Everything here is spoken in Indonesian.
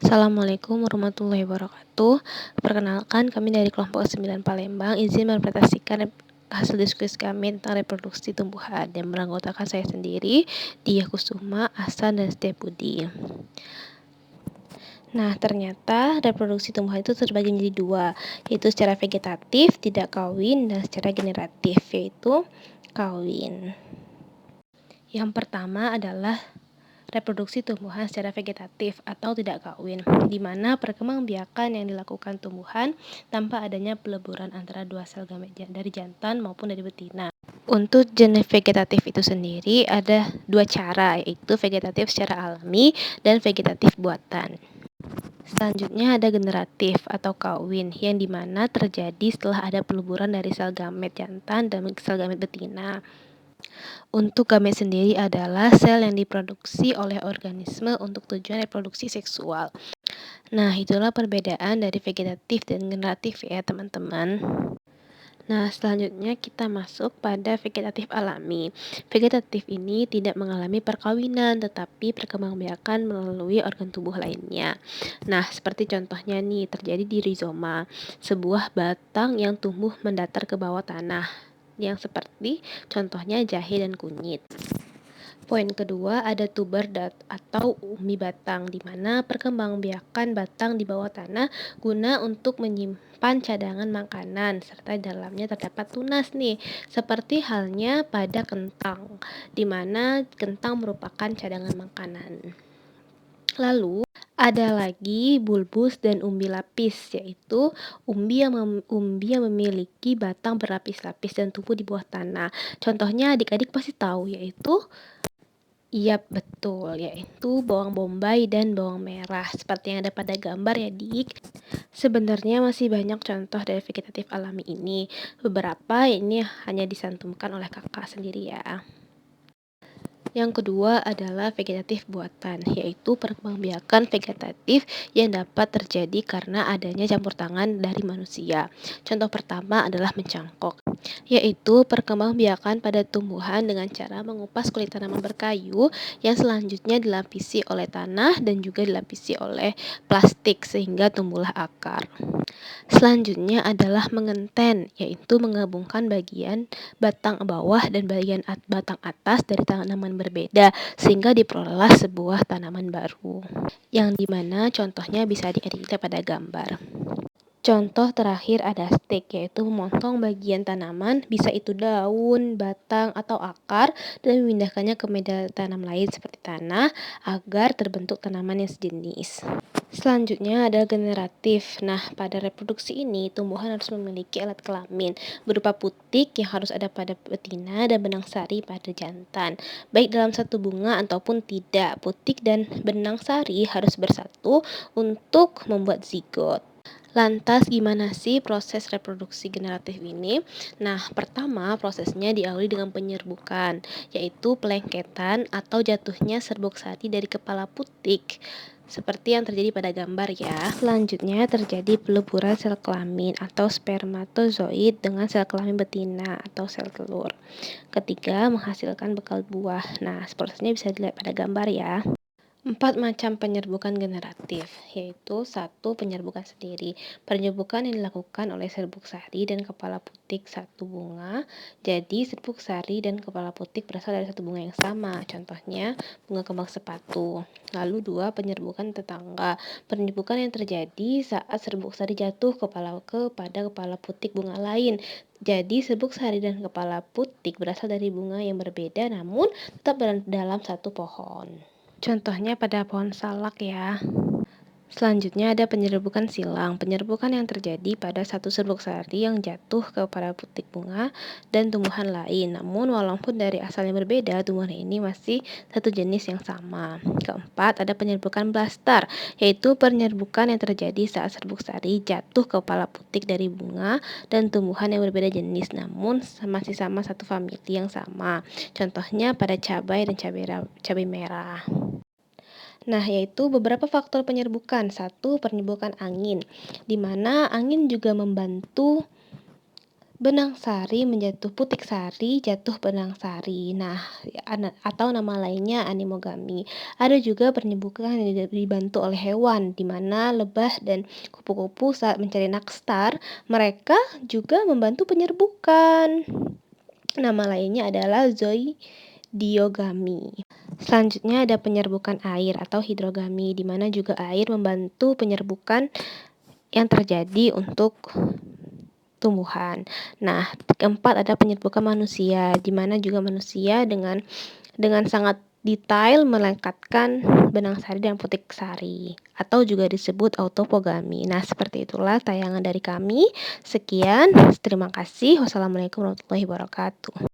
Assalamualaikum warahmatullahi wabarakatuh. Perkenalkan, kami dari kelompok 9 Palembang izin mempresentasikan hasil diskusi kami tentang reproduksi tumbuhan dan beranggotakan saya sendiri, Diah Kusuma, Ahsan, dan Setiabudi. Nah, ternyata reproduksi tumbuhan itu terbagi menjadi dua, yaitu secara vegetatif, tidak kawin, dan secara generatif, yaitu kawin. Yang pertama adalah reproduksi tumbuhan secara vegetatif atau tidak kawin, di mana perkembangbiakan yang dilakukan tumbuhan tanpa adanya peleburan antara dua sel gamet dari jantan maupun dari betina. Untuk jenis vegetatif itu sendiri ada dua cara, yaitu vegetatif secara alami dan vegetatif buatan. Selanjutnya ada generatif atau kawin, yang dimana terjadi setelah ada peleburan dari sel gamet jantan dan sel gamet betina. Untuk gamet sendiri adalah sel yang diproduksi oleh organisme untuk tujuan reproduksi seksual. Nah, itulah perbedaan dari vegetatif dan generatif ya, teman-teman. Nah, selanjutnya kita masuk pada vegetatif alami. Vegetatif ini tidak mengalami perkawinan, tetapi perkembangbiakan melalui organ tubuh lainnya. Nah, seperti contohnya nih, terjadi di rizoma, sebuah batang yang tumbuh mendatar ke bawah tanah, yang seperti contohnya jahe dan kunyit. Poin kedua ada tuber atau umbi batang, di mana perkembangbiakan batang di bawah tanah guna untuk menyimpan cadangan makanan, serta dalamnya terdapat tunas nih, seperti halnya pada kentang, di mana kentang merupakan cadangan makanan. Lalu ada lagi bulbus dan umbi lapis, yaitu umbi yang memiliki batang berlapis-lapis dan tumbuh di bawah tanah. Contohnya adik-adik pasti tahu, yaitu iya, betul, yaitu bawang bombay dan bawang merah, seperti yang ada pada gambar ya, Dik. Sebenarnya masih banyak contoh dari vegetatif alami ini. Beberapa ini hanya disantumkan oleh kakak sendiri ya. Yang kedua adalah vegetatif buatan, yaitu perkembangbiakan vegetatif yang dapat terjadi karena adanya campur tangan dari manusia. Contoh pertama adalah mencangkok, yaitu perkembangbiakan pada tumbuhan dengan cara mengupas kulit tanaman berkayu yang selanjutnya dilapisi oleh tanah dan juga dilapisi oleh plastik sehingga tumbuhlah akar. Selanjutnya adalah mengenten, yaitu menggabungkan bagian batang bawah dan bagian batang atas dari tanaman berbeda sehingga diperolehlah sebuah tanaman baru, yang dimana contohnya bisa adik-adik lihat pada gambar. Contoh terakhir ada stek, yaitu memotong bagian tanaman, bisa itu daun, batang, atau akar, dan memindahkannya ke media tanam lain seperti tanah agar terbentuk tanaman yang sejenis. Selanjutnya ada generatif. Nah, pada reproduksi ini tumbuhan harus memiliki alat kelamin berupa putik yang harus ada pada betina dan benang sari pada jantan, baik dalam satu bunga ataupun tidak. Putik dan benang sari harus bersatu untuk membuat zigot. Lantas gimana sih proses reproduksi generatif ini? Nah, pertama prosesnya diawali dengan penyerbukan, yaitu pelengketan atau jatuhnya serbuk sari dari kepala putik, seperti yang terjadi pada gambar ya. Selanjutnya terjadi peleburan sel kelamin atau spermatozoid dengan sel kelamin betina atau sel telur. Ketiga, menghasilkan bekal buah. Nah, prosesnya bisa dilihat pada gambar ya. 4 macam penyerbukan generatif, yaitu 1. Penyerbukan sendiri. Penyerbukan yang dilakukan oleh serbuk sari dan kepala putik satu bunga. Jadi serbuk sari dan kepala putik berasal dari satu bunga yang sama. Contohnya bunga kembang sepatu. Lalu 2. Penyerbukan tetangga. Penyerbukan yang terjadi saat serbuk sari jatuh kepada kepala putik bunga lain. Jadi serbuk sari dan kepala putik berasal dari bunga yang berbeda namun tetap dalam satu pohon. Contohnya pada pohon salak ya. Selanjutnya ada penyerbukan silang. Penyerbukan yang terjadi pada satu serbuk sari yang jatuh kepada putik bunga dan tumbuhan lain. Namun walaupun dari asalnya berbeda, tumbuhan ini masih satu jenis yang sama. Keempat, ada penyerbukan blaster, yaitu penyerbukan yang terjadi saat serbuk sari jatuh ke kepala putik dari bunga dan tumbuhan yang berbeda jenis, namun masih sama satu famili yang sama. Contohnya pada cabai dan cabai merah. Nah, yaitu beberapa faktor penyerbukan. 1. Penyerbukan angin, di mana angin juga membantu Benang sari menjatuh putik sari, jatuh benang sari. Nah, atau nama lainnya anemogami. Ada juga penyembuhan yang dibantu oleh hewan, di mana lebah dan kupu-kupu saat mencari nakstar, mereka juga membantu penyerbukan. Nama lainnya adalah zoidiogami. Selanjutnya ada penyerbukan air atau hidrogami, di mana juga air membantu penyerbukan yang terjadi untuk tumbuhan. Nah, keempat ada penyerbukan manusia, di mana juga manusia dengan sangat detail melekatkan benang sari dan putik sari, atau juga disebut autopogami. Nah, seperti itulah tayangan dari kami. Sekian, terima kasih. Wassalamualaikum warahmatullahi wabarakatuh.